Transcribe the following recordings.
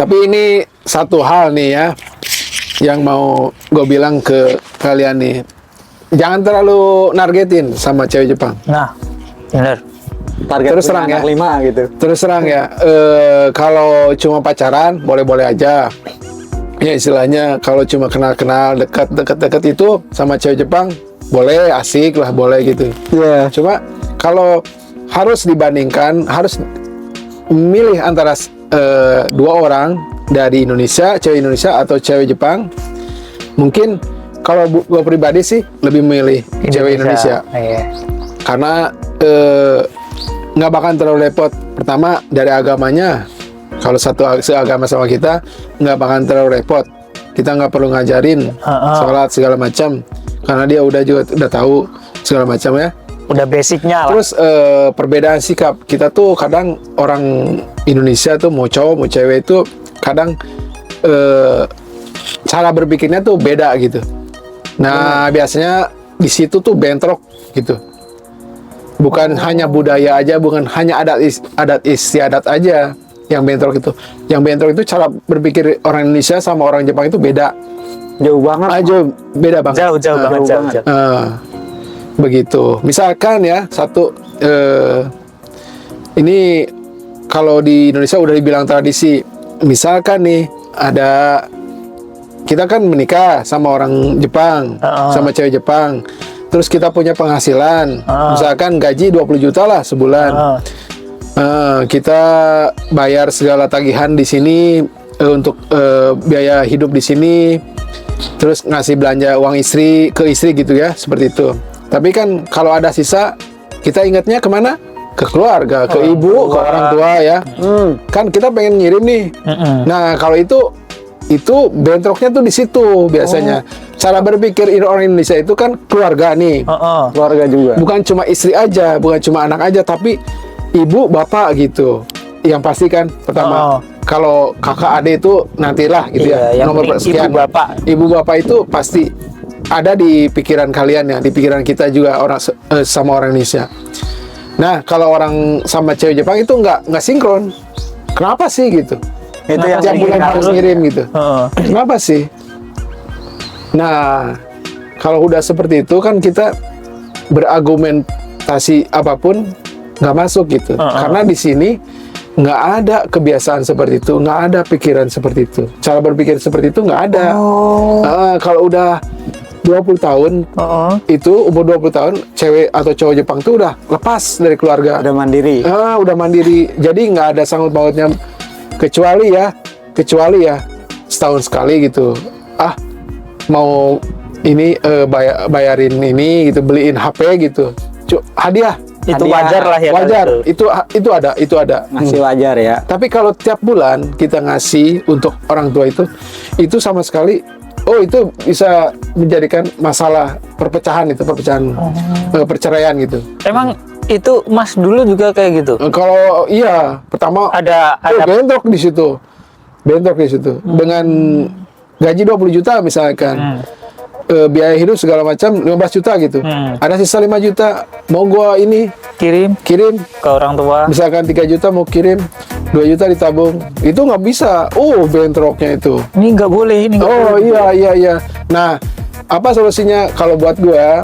Tapi ini satu hal nih ya, yang mau gue bilang ke kalian nih, jangan terlalu nargetin sama cewek Jepang. Nah, bener. Target Terus terang ya. 5 gitu. Terus terang ya, kalau cuma pacaran boleh-boleh aja. Ya istilahnya kalau cuma kenal-kenal dekat itu sama cewek Jepang boleh, asik lah, boleh gitu. Iya. Cuma kalau harus dibandingkan, harus milih antara dua orang dari Indonesia, cewek Indonesia atau cewek Jepang, mungkin kalau gue pribadi sih lebih milih cewek Indonesia. Iya. Karena nggak bakal terlalu repot. Pertama dari agamanya, kalau seagama sama kita nggak bakal terlalu repot. Kita nggak perlu ngajarin sholat segala macam, karena dia udah tahu segala macam ya. Udah basicnya lah. Terus perbedaan sikap kita tuh kadang orang Indonesia tuh mau cowok mau cewek itu kadang cara berpikirnya tuh beda gitu. Nah biasanya di situ tuh bentrok gitu. Bukan hanya budaya aja, bukan hanya adat istiadat aja yang bentrok itu. Yang bentrok itu cara berpikir orang Indonesia sama orang Jepang itu beda. Jauh banget. Beda banget. Jauh banget. Begitu. Misalkan ya ini kalau di Indonesia udah dibilang tradisi. Misalkan nih kita kan menikah sama orang Jepang, sama cewek Jepang. Terus kita punya penghasilan, misalkan gaji 20 juta lah sebulan. Kita bayar segala tagihan di sini untuk biaya hidup di sini. Terus ngasih belanja uang istri ke istri gitu ya, seperti itu. Tapi kan kalau ada sisa, kita ingatnya kemana? Ke keluarga, ke ibu, ke orang tua ya. Kan kita pengen ngirim nih. Nah kalau itu bentroknya tuh di situ biasanya. Cara berpikir orang Indonesia itu kan keluarga nih. Keluarga juga. Bukan cuma istri aja, bukan cuma anak aja, tapi ibu, bapak gitu. Yang pasti kan pertama. Kalau kakak adik itu nantilah gitu ya. Nomor sekian. Ibu bapak itu pasti ada di pikiran kalian ya, di pikiran kita juga sama orang Indonesia. Nah, kalau orang sama cewek Jepang itu nggak sinkron. Kenapa sih gitu? Itu yang tiap bulan harus ngirim gitu. Kenapa sih? Nah, kalau udah seperti itu kan kita berargumentasi apapun nggak masuk gitu. Karena di sini nggak ada kebiasaan seperti itu, nggak ada pikiran seperti itu. Cara berpikir seperti itu nggak ada. Kalau udah 20 tahun, itu umur 20 tahun, cewek atau cowok Jepang tuh udah lepas dari keluarga. Udah mandiri. Udah mandiri. Jadi nggak ada sangkut pautnya, kecuali ya setahun sekali gitu. Mau ini bayarin ini gitu, beliin HP gitu. Hadiah. Itu wajar lah ya. Wajar. Itu ada. Masih wajar ya. Tapi kalau tiap bulan kita ngasih untuk orang tua itu sama sekali itu bisa menjadikan masalah perpecahan perceraian gitu. Emang itu Mas dulu juga kayak gitu? Kalau iya, pertama ada bentrok di situ. Dengan gaji 20 juta misalkan. Biaya hidup segala macam 15 juta gitu. Ada sisa 5 juta mau gua ini kirim ke orang tua. Misalkan 3 juta mau kirim, 2 juta ditabung. Itu nggak bisa. Bentroknya itu. Ini nggak boleh, ini nggak boleh. Iya. Nah, apa solusinya kalau buat gua?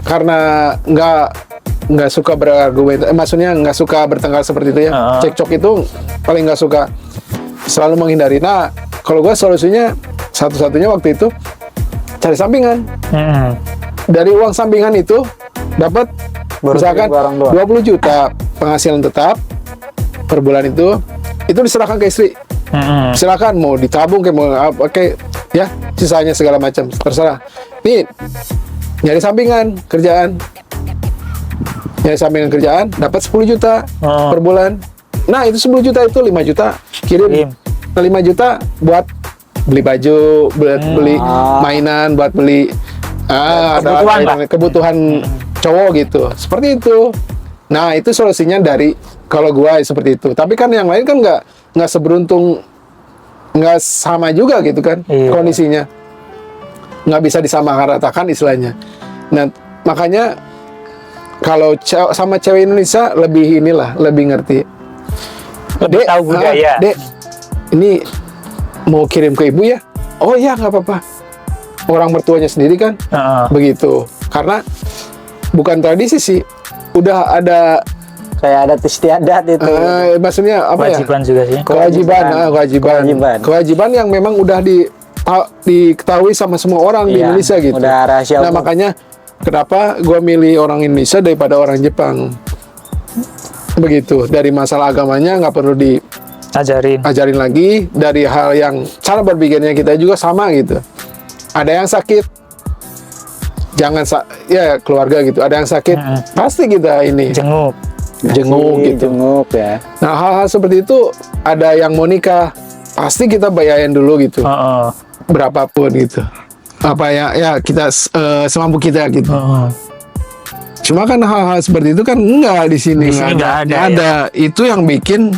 Karena nggak suka berargumen, maksudnya nggak suka bertengkar seperti itu ya. Cekcok itu paling nggak suka. Selalu menghindari. Nah, kalau gua solusinya satu-satunya waktu itu cari sampingan. Dari uang sampingan itu dapat misalkan 20 juta penghasilan tetap per bulan itu diserahkan ke istri. Silakan mau ditabung kayak mau apa kayak ya, sisanya segala macam terserah. Nih nyari sampingan kerjaan dapat 10 juta per bulan. Nah itu 10 juta itu 5 juta kirim. 5 juta buat beli baju, buat beli mainan, buat beli kebutuhan cowok gitu. Seperti itu. Nah, itu solusinya dari kalau gua seperti itu. Tapi kan yang lain kan nggak seberuntung, nggak sama juga gitu kan kondisinya. Nggak bisa disamaratakan istilahnya. Nah, makanya kalau sama cewek Indonesia lebih ngerti. Lebih tahu budaya. Dek, ini mau kirim ke ibu ya? Oh iya nggak apa-apa. Orang mertuanya sendiri kan begitu. Karena bukan tradisi sih, udah ada Kayak adat istiadat itu. maksudnya apa Kewajiban ya? juga sih. Kewajiban yang memang udah diketahui sama semua orang di Iya, Indonesia gitu. udah rahasia Nah umum. makanya kenapa gue milih orang Indonesia daripada orang Jepang. Begitu. Dari masalah agamanya nggak perlu ajarin lagi, dari hal yang cara berpikirnya kita juga sama gitu. Ada yang sakit, ya keluarga gitu. Ada yang sakit, pasti kita ini Jenguk gitu. Jenguk ya. Nah hal-hal seperti itu, ada yang mau nikah, pasti kita bayarin dulu gitu, berapapun gitu. Apa ya kita semampu kita gitu. Cuma kan hal-hal seperti itu kan enggak di sini, Di sini nggak ada, Itu yang bikin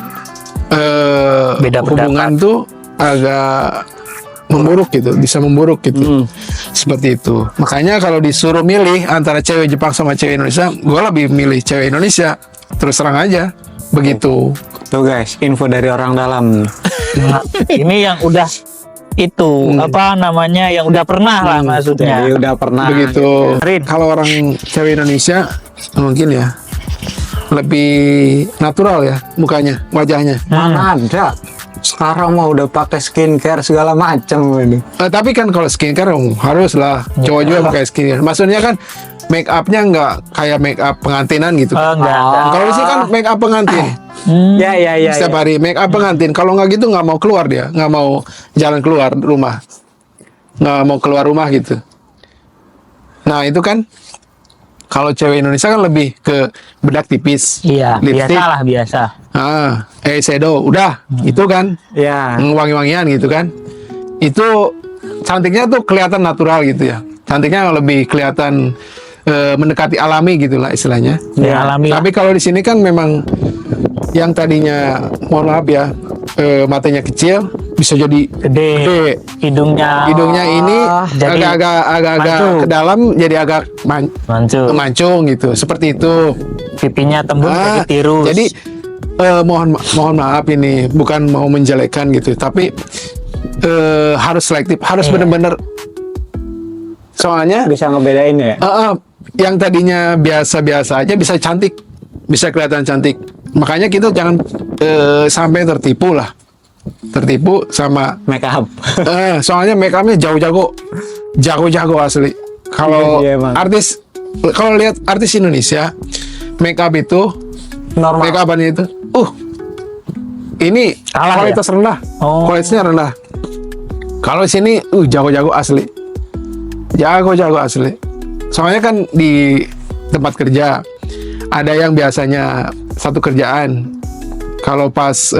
Beda hubungan tuh agak memburuk gitu, bisa memburuk gitu. Seperti itu. Makanya kalau disuruh milih antara cewek Jepang sama cewek Indonesia, gue lebih milih cewek Indonesia. Terus terang aja, begitu. Tuh guys, info dari orang dalam. Nah, ini yang udah itu apa namanya, yang udah pernah lah maksudnya. Jadi udah pernah. Begitu. Rin. Kalau orang cewek Indonesia mungkin ya lebih natural ya mukanya, wajahnya. Mana ada? Sekarang mah udah pakai skincare segala macam ini. Tapi kan kalau skincare harus lah, cowok juga pakai skincare. Maksudnya kan make upnya nggak kayak make up pengantinan gitu. Enggak. Kalau di sini kan make up pengantin. Ya. Setiap hari make up pengantin. Kalau nggak gitu nggak mau keluar dia, nggak mau jalan keluar rumah, nggak mau keluar rumah gitu. Nah itu kan kalau cewek Indonesia kan lebih ke bedak tipis, Iya, lipstick, biasa. eyeshadow, udah itu kan, Ya. wangi-wangian gitu kan. Itu cantiknya tuh kelihatan natural gitu ya. Cantiknya lebih kelihatan mendekati alami gitulah istilahnya. Ya, alami. Tapi kalau di sini kan memang yang tadinya mohon maaf ya matanya kecil bisa jadi Gede. Hidungnya ini jadi agak-agak ke dalam jadi agak mancung gitu, seperti itu. pipinya tembus jadi tirus. Jadi mohon maaf ini bukan mau menjelekkan gitu, tapi harus selektif, harus benar-benar, soalnya Bisa ngebedain ya. yang tadinya biasa-biasa aja bisa cantik, bisa kelihatan cantik. Makanya kita jangan sampai tertipu sama Make up. soalnya make upnya jago asli. Kalau Iya, Bang. kalau lihat artis Indonesia make up itu Normal. make upannya itu ini Kalah kualitas rendah, kualitasnya rendah. Kalau sini jago asli, jago asli. Soalnya kan di tempat kerja ada yang biasanya satu kerjaan, kalau pas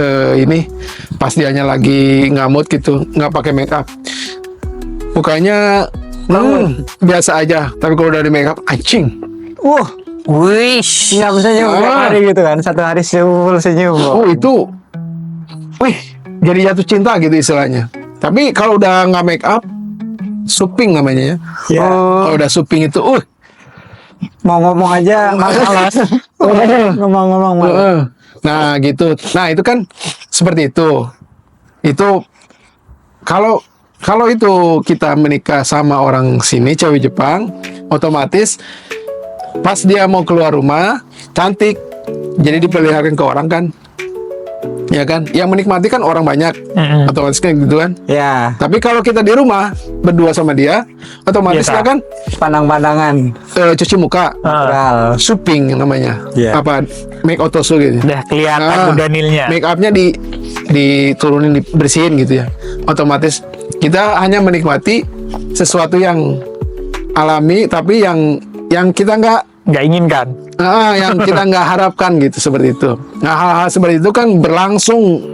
pas dianya lagi ngamut gitu, nggak pakai make up, mukanya biasa aja. Tapi kalau udah di make up, anjing. Wish. Nggak bisa senyum tiap hari gitu kan. Satu hari senyum. Oh itu, jadi jatuh cinta gitu istilahnya. Tapi kalau udah nggak make up, suping namanya ya. Ya. Kalau udah suping itu, Mau ngomong aja malas. Ngomong-ngomong malas. Nah gitu. Nah itu kan seperti itu. Itu kalau itu kita menikah sama orang sini, cewek Jepang, otomatis pas dia mau keluar rumah cantik, jadi diperlihatkan ke orang kan, ya kan? Yang menikmati kan orang banyak, otomatis kan gitu kan. Ya. Tapi kalau kita di rumah berdua sama dia, otomatis Biasa. dia kan Pandang-pandangan. cuci muka, Natural. suping namanya, Iya. apa make otosu gitu. Udah kelihatan udanilnya. Make upnya diturunin, dibersihin gitu ya. Otomatis kita hanya menikmati sesuatu yang alami, tapi yang kita Nggak inginkan. yang kita nggak harapkan gitu, seperti itu. Nah hal-hal seperti itu kan berlangsung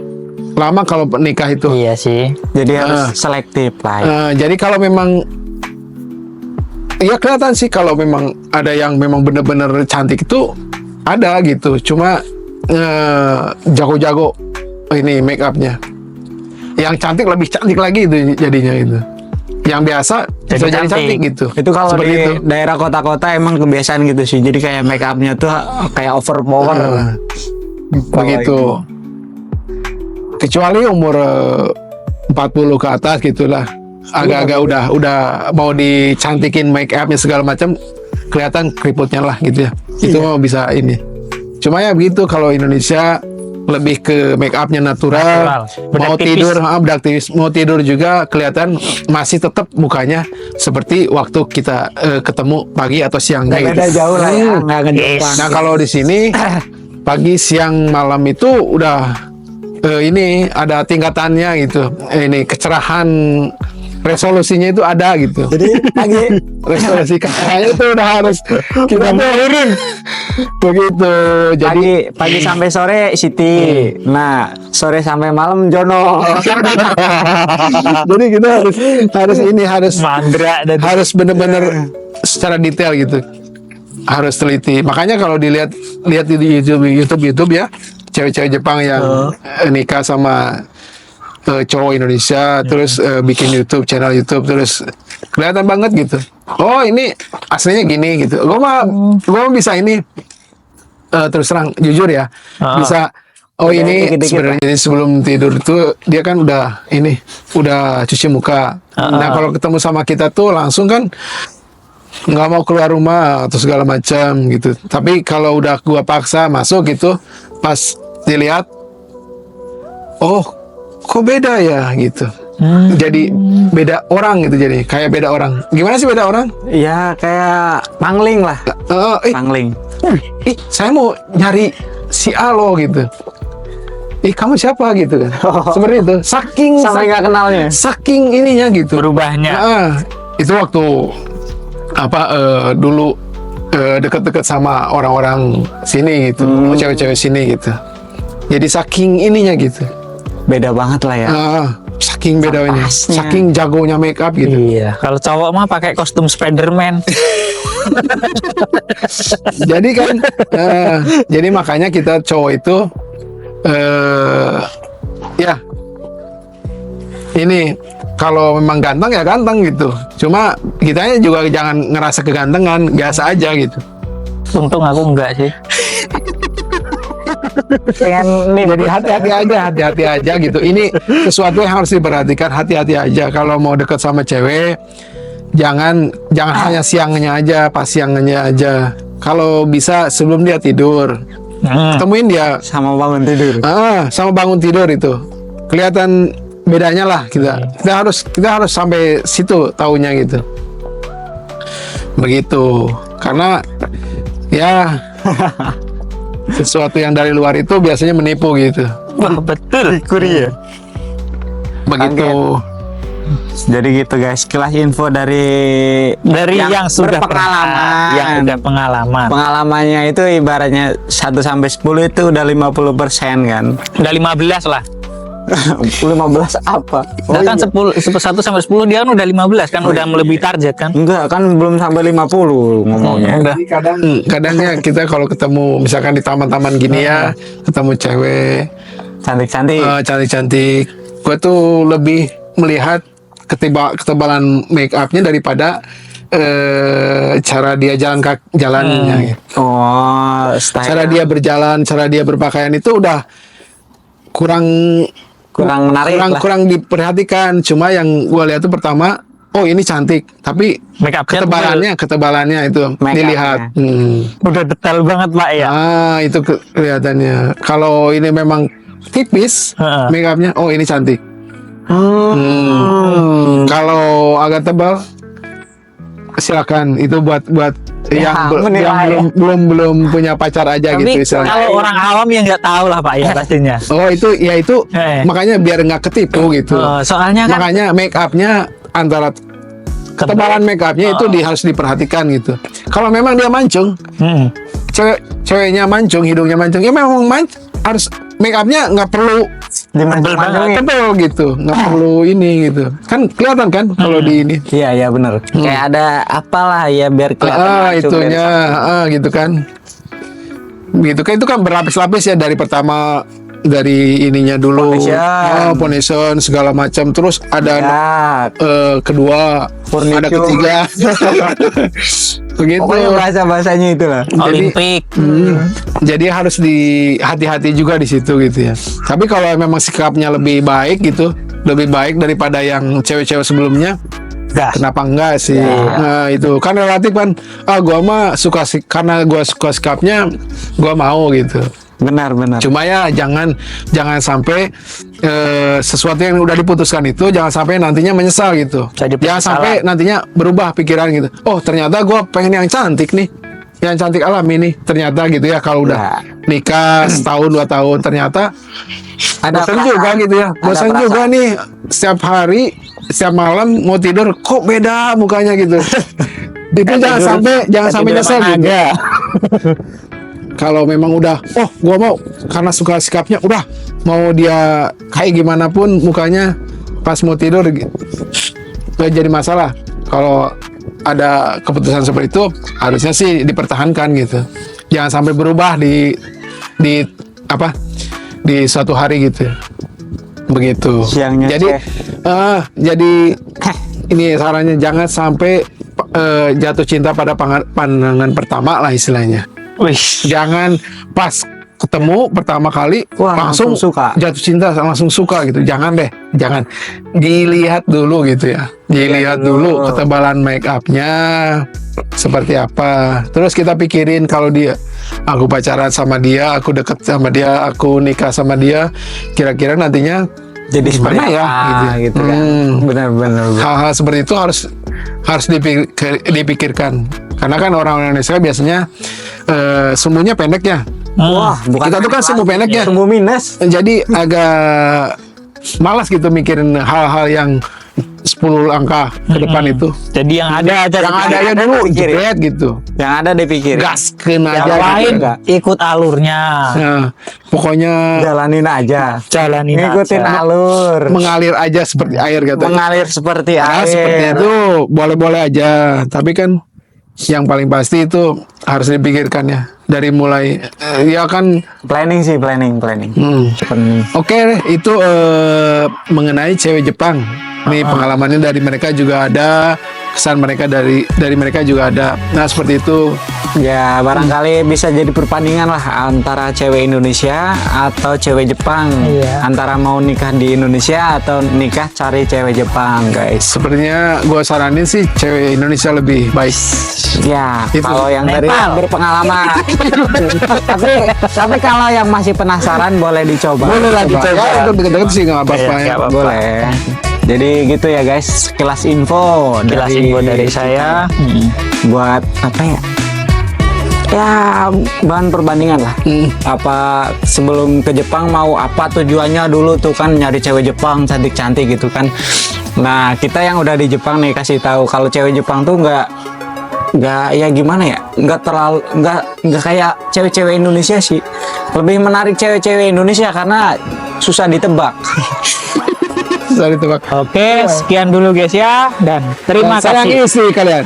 lama kalau nikah itu. Iya sih. Jadi harus selektif lah. Ya. Jadi kalau memang ya kelihatan sih, kalau memang ada yang memang bener-bener cantik itu ada gitu. Cuma jago-jago ini make upnya. Yang cantik lebih cantik lagi itu jadinya itu. Yang biasa bisa jadi cantik gitu. Itu kalau Seperti di itu. daerah kota-kota emang kebiasaan gitu sih. Jadi kayak make upnya tuh kayak overpower. Begitu. kecuali umur 40 ke atas gitulah, agak-agak udah mau dicantikin make upnya segala macam, kelihatan keriputnya lah gitu ya. Itu mau bisa ini. Cuma ya begitu, kalau Indonesia lebih ke make upnya natural. Mau tidur bedak tipis, mau tidur juga kelihatan masih tetap mukanya seperti waktu kita ketemu pagi atau siangnya gitu. Beda jauh lah ya, nggak ngejauh. Nah kalau di sini pagi, siang, malam itu udah ini ada tingkatannya gitu. Ini kecerahan resolusinya itu ada gitu. Jadi pagi Resolusi kayaknya itu udah harus kita turunin begitu. Jadi pagi sampai sore Siti. Nah, sore sampai malam Jono. jadi kita harus mandra dan harus benar-benar secara detail gitu, harus teliti. Makanya kalau lihat di YouTube ya, cewek-cewek Jepang yang nikah sama cowok Indonesia, terus bikin channel YouTube, terus kelihatan banget gitu. Oh ini aslinya gini gitu. Gue mah bisa ini terus terang jujur ya, bisa. Oh ini sebenarnya ini sebelum tidur tuh dia kan udah cuci muka. Nah kalau ketemu sama kita tuh langsung kan nggak mau keluar rumah atau segala macam gitu. Tapi kalau udah gua paksa masuk gitu, pas dilihat, oh kok beda ya gitu. Jadi beda orang gitu, jadi kayak beda orang. Gimana sih beda orang? Ya kayak pangling lah. Pangling. Saya mau nyari si A lo gitu. Kamu siapa gitu kan? Seperti itu. Sampai nggak kenalnya. Saking ininya gitu. berubahnya. Itu waktu dulu deket-deket sama orang-orang sini gitu, cewek-cewek sini gitu. Jadi saking ininya gitu. Beda banget lah ya. Saking bedanya, saking jagonya make up gitu. Iya, kalau cowok mah pakai kostum Spiderman. Jadi kan, jadi makanya kita cowok itu, ya, ini kalau memang ganteng ya ganteng gitu. Cuma kitanya juga jangan ngerasa kegantengan, biasa aja gitu. Untung aku enggak sih. Jadi hati-hati aja gitu. Ini sesuatu yang harus diperhatikan, hati-hati aja. Kalau mau dekat sama cewek, jangan hanya siangnya aja, pas siangnya aja. Kalau bisa sebelum dia tidur, ketemuin dia sama bangun tidur. Sama bangun tidur itu kelihatan bedanya lah kita. Kita harus sampai situ taunya gitu. Begitu. Karena ya sesuatu yang dari luar itu biasanya menipu gitu. Wah, betul. Kurir. Begitu. Jadi gitu guys, sekilas info dari yang sudah berpengalaman. yang udah pengalaman. Pengalamannya itu ibaratnya 1 sampai 10 itu udah 50% kan. Udah 15 lah. 15 apa? Nah, kan 1 sampai 10 dia kan udah 15 kan, udah melebihi target kan. Enggak, kan belum sampai 50 ngomongnya. Udah. Kadangnya kita kalau ketemu misalkan di taman-taman gini ya, ketemu cewek Cantik-cantik. cantik-cantik, gue tuh lebih melihat ketebalan make upnya daripada cara dia jalannya gitu. Oh, style. Cara dia berjalan, cara dia berpakaian itu udah kurang menarik lah. kurang diperhatikan. Cuma yang gue lihat tuh pertama, oh ini cantik, tapi Make up-nya ketebalannya itu Make dilihat. udah detail banget Pak ya. Itu kelihatannya. Kalau ini memang tipis make upnya, oh ini cantik. Kalau agak tebal, silakan. Itu buat yang belum punya pacar aja. Tapi gitu istilahnya. kalau orang awam yang nggak tahu lah Pak ya pastinya. Oh itu makanya biar nggak ketipu gitu. Soalnya kan Makanya make upnya antara ketebalan make upnya itu harus diperhatikan gitu. Kalau memang dia mancung, ceweknya mancung, hidungnya mancung, ya memang harus make upnya nggak perlu tebel gitu, nggak perlu ini gitu. Kan kelihatan kan kalau di ini. Iya benar. Kayak ada apalah ya biar kelihatan itunya gitu kan. Gitu kan, itu kan berlapis-lapis ya, dari pertama dari ininya dulu, Foundation. foundation segala macam. Terus ada kedua, Furniture. ada ketiga, begitu. Pokoknya bahasa-bahasanya itulah. Olimpik. Jadi harus hati-hati juga di situ gitu ya. Tapi kalau memang sikapnya lebih baik gitu, lebih baik daripada yang cewek-cewek sebelumnya, Gas. kenapa enggak sih? Nah itu kan relatif kan. Gua mah suka karena gua suka sikapnya, gua mau gitu. Benar. Cuma ya jangan sampai sesuatu yang udah diputuskan itu jangan sampai nantinya menyesal gitu. Jadi Jangan sampai nantinya berubah pikiran gitu. Oh ternyata gua pengen yang cantik nih, yang cantik alami nih. Ternyata gitu ya kalau udah nikah setahun 2 tahun ternyata Ada bosan perasaan. juga gitu ya. Ada Bosan perasaan. juga nih setiap hari, setiap malam mau tidur kok beda mukanya gitu. Itu jangan sampai nyesel gitu. Kalau memang udah, gua mau karena suka sikapnya, udah mau dia kayak gimana pun mukanya pas mau tidur gak jadi masalah. Kalau ada keputusan seperti itu harusnya sih dipertahankan gitu. Jangan sampai berubah di suatu hari gitu. Begitu. Siangnya Jadi ini sarannya jangan sampai jatuh cinta pada pandangan pertama lah istilahnya. Wih. Jangan pas ketemu pertama kali langsung suka. jatuh cinta langsung suka gitu. Jangan dilihat dulu gitu ya. Dilihat dulu ketebalan make upnya seperti apa. Terus kita pikirin kalau aku pacaran sama dia, aku deket sama dia, aku nikah sama dia, kira-kira nantinya Jadi gimana seperti ya apa, gitu kan. Benar. Hal-hal seperti itu harus dipikirkan. Karena kan orang Indonesia biasanya sumbunya pendek ya. Wah, bukan Kita tuh kan sumbu pendek ya. Sumbu minus. Jadi agak malas gitu mikirin hal-hal yang 10 angka ke depan itu. Jadi yang ada aja. Yang ada ya dulu dipikirin. jebret gitu. Yang ada dipikir. Gaskeun Yang aja. lain gitu. ikut alurnya. Nah, pokoknya Jalanin aja. Jalanin Ngikutin aja. alur. mengalir aja seperti air gitu. Mengalir seperti Nah, air. seperti itu boleh-boleh aja. Tapi kan yang paling pasti itu harus dipikirkan ya. Dari mulai ya kan. Planning. Planning. Oke, itu mengenai cewek Jepang. Nih pengalamannya dari mereka juga ada, kesan mereka dari mereka juga ada. Nah seperti itu. Ya barangkali bisa jadi perbandingan lah antara cewek Indonesia atau cewek Jepang. Iya. Antara mau nikah di Indonesia atau nikah cari cewek Jepang, guys. Sepertinya gue saranin sih cewek Indonesia lebih baik. Ya, Itu. kalau yang dari Nepal. berpengalaman. tapi kalau yang masih penasaran boleh dicoba. Boleh lah dicoba. Ya, itu deket-deket sih nggak apa-apa Iya, ya. nggak apa-apa. Boleh. Jadi gitu ya guys, kelas info Dari saya. buat apa ya? Ya bahan perbandingan lah. Apa sebelum ke Jepang mau apa tujuannya dulu tuh kan nyari cewek Jepang cantik-cantik gitu kan. Nah kita yang udah di Jepang nih kasih tahu kalau cewek Jepang tuh nggak ya gimana ya, nggak kayak cewek-cewek Indonesia sih. Lebih menarik cewek-cewek Indonesia karena susah ditebak. Sorry tebak. Oke, sekian dulu guys ya, dan terima Sayang kasih. istri kalian.